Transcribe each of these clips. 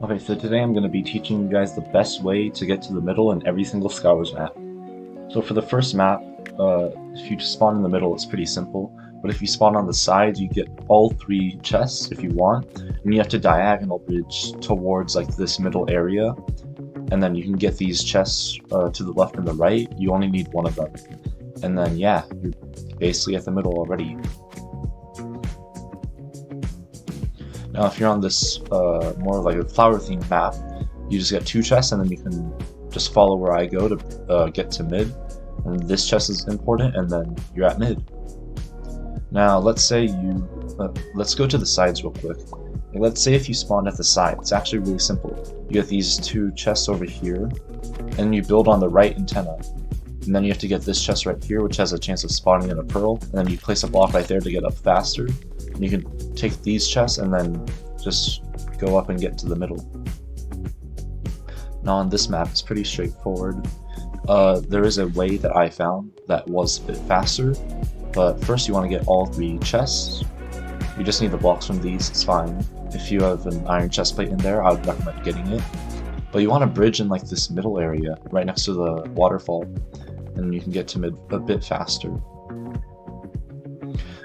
Okay, so today I'm going to be teaching you guys the best way to get to the middle in every single Skywars map. So for the first map, if you just spawn in the middle, it's pretty simple. But if you spawn on the sides, you get all three chests if you want, and you have to diagonal bridge towards like this middle area, and then you can get these chests to the left and the right. You only need one of them, and then yeah, you're basically at the middle already. Now, if you're on this more like a flower themed map, you just get two chests, and then you can just follow where I go to get to mid. And this chest is important, and then you're at mid. Now, let's say let's go to the sides real quick. Let's say if you spawn at the side, it's actually really simple. You get these two chests over here, and you build on the right antenna. And then you have to get this chest right here, which has a chance of spawning in a pearl. And then you place a block right there to get up faster. And you can take these chests and then just go up and get to the middle. Now on this map, it's pretty straightforward. There is a way that I found that was a bit faster. But first you want to get all three chests. You just need the blocks from these, it's fine. If you have an iron chest plate in there, I would recommend getting it. But you want to bridge in like this middle area, right next to the waterfall. And you can get to mid a bit faster.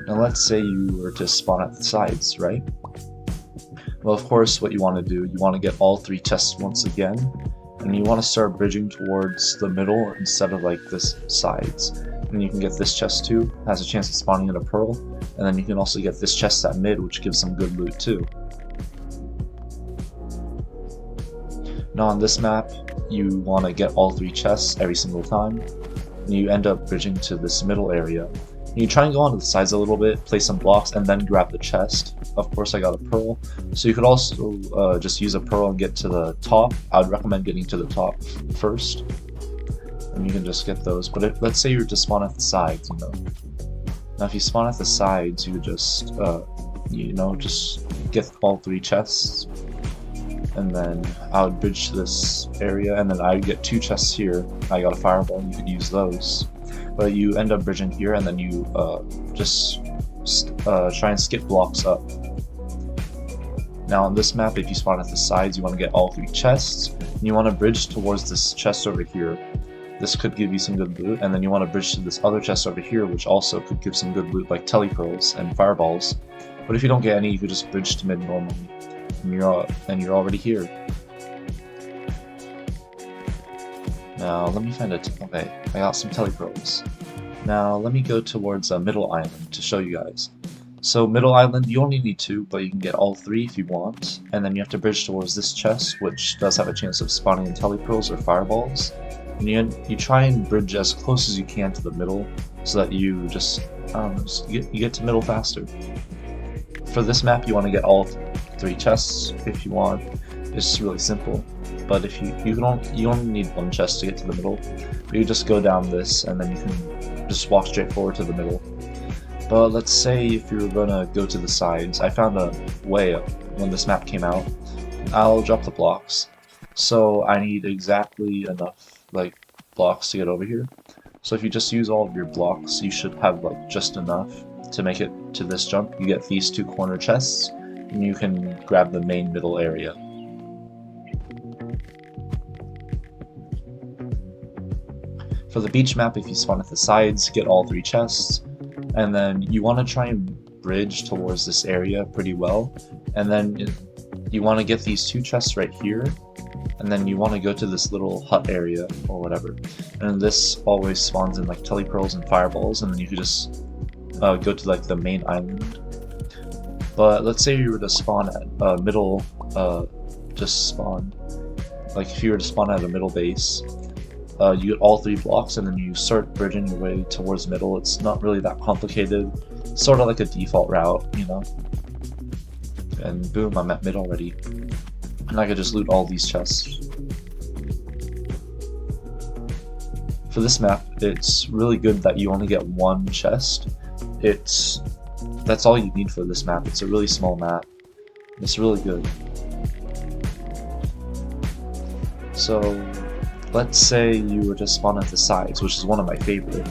Now let's say you were to spawn at the sides, right? Well, of course, what you want to do, you want to get all three chests once again, and you want to start bridging towards the middle instead of like this sides. And you can get this chest too, has a chance of spawning in a pearl, and then you can also get this chest at mid, which gives some good loot too. Now on this map, you want to get all three chests every single time, and you end up bridging to this middle area. You try and go onto the sides a little bit, place some blocks, and then grab the chest. Of course, I got a pearl, so you could also just use a pearl and get to the top. I would recommend getting to the top first, and you can just get those. But let's say you just spawn at the sides, you know. Now, if you spawn at the sides, you just, just get all three chests, and then I would bridge to this area, and then I would get two chests here. I got a fireball, and you could use those. But you end up bridging here, and then you just try and skip blocks up. Now on this map, if you spawn at the sides, you want to get all three chests, and you want to bridge towards this chest over here. This could give you some good loot, and then you want to bridge to this other chest over here, which also could give some good loot like telepearls and fireballs. But if you don't get any, you could just bridge to mid normally, and you're already here. Now let me find okay, I got some telepearls. Now let me go towards Middle Island to show you guys. So Middle Island, you only need two, but you can get all three if you want. And then you have to bridge towards this chest, which does have a chance of spawning in telepearls or fireballs. And you try and bridge as close as you can to the middle, so that you just, you get to middle faster. For this map, you want to get all three chests if you want. It's really simple. But if you only need one chest to get to the middle. But you just go down this, and then you can just walk straight forward to the middle. But let's say if you're gonna go to the sides, I found a way when this map came out. I'll drop the blocks. So I need exactly enough like blocks to get over here. So if you just use all of your blocks, you should have like just enough to make it to this jump. You get these two corner chests, and you can grab the main middle area. For the beach map, if you spawn at the sides, get all three chests, and then you want to try and bridge towards this area pretty well, and then you want to get these two chests right here, and then you want to go to this little hut area or whatever, and this always spawns in like telepearls and fireballs, and then you could just go to like the main island. But let's say you were to spawn at middle, just spawn, like if you were to spawn at a middle base, you get all three blocks, and then you start bridging your way towards middle. It's not really that complicated, sort of like a default route, you know. And boom, I'm at mid already, and I could just loot all these chests. For this map, it's really good that you only get one chest. That's all you need for this map. It's a really small map. It's really good. So let's say you were to spawn at the sides, which is one of my favorite.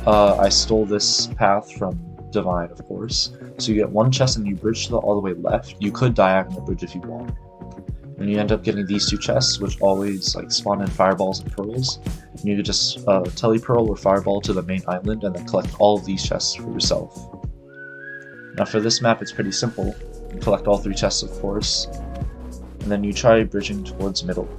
I stole this path from Divine, of course. So you get one chest and you bridge all the way left. You could diagonal bridge if you want. And and you end up getting these two chests, which always like spawn in fireballs and pearls. And you could just tele-pearl or fireball to the main island and then collect all of these chests for yourself. Now for this map, it's pretty simple. You collect all 3 chests, of course, and then you try bridging towards middle.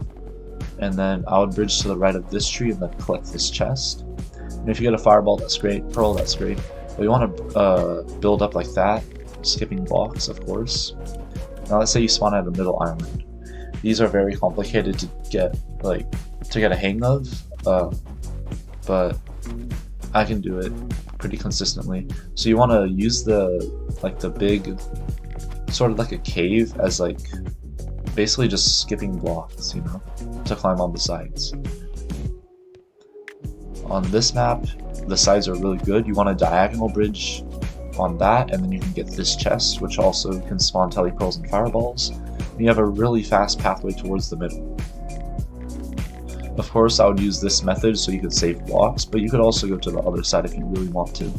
And then I would bridge to the right of this tree and then collect this chest. And if you get a fireball, that's great. Pearl, that's great. But you want to build up like that, skipping blocks, of course. Now let's say you spawn at a middle island. These are very complicated to get a hang of, but I can do it pretty consistently. So you want to use the big, sort of like a cave as basically just skipping blocks, you know, to climb on the sides. On this map, the sides are really good. You want a diagonal bridge on that, and then you can get this chest, which also can spawn tele-pearls and fireballs. And you have a really fast pathway towards the middle. Of course, I would use this method so you could save blocks, but you could also go to the other side if you really want to.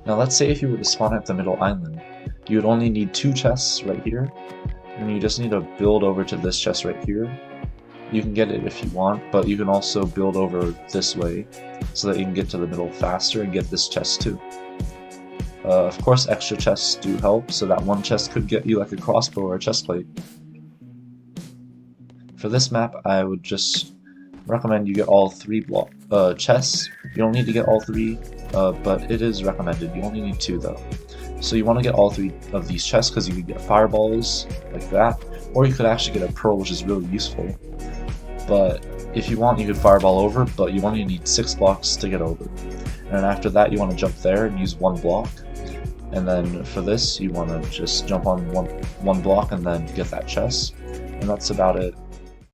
Now let's say if you were to spawn at the middle island, you would only need 2 chests right here, and you just need to build over to this chest right here. You can get it if you want, but you can also build over this way so that you can get to the middle faster and get this chest too. Of course, extra chests do help, so that one chest could get you like a crossbow or a chest plate. For this map, I would just recommend you get all 3 chests. You don't need to get all 3, but it is recommended. You only need 2 though. So you want to get all 3 of these chests because you could get fireballs like that, or you could actually get a pearl, which is really useful. But if you want, you could fireball over, but you only need 6 blocks to get over. And then after that, you want to jump there and use 1 block. And then for this, you want to just jump on one block and then get that chest. And that's about it.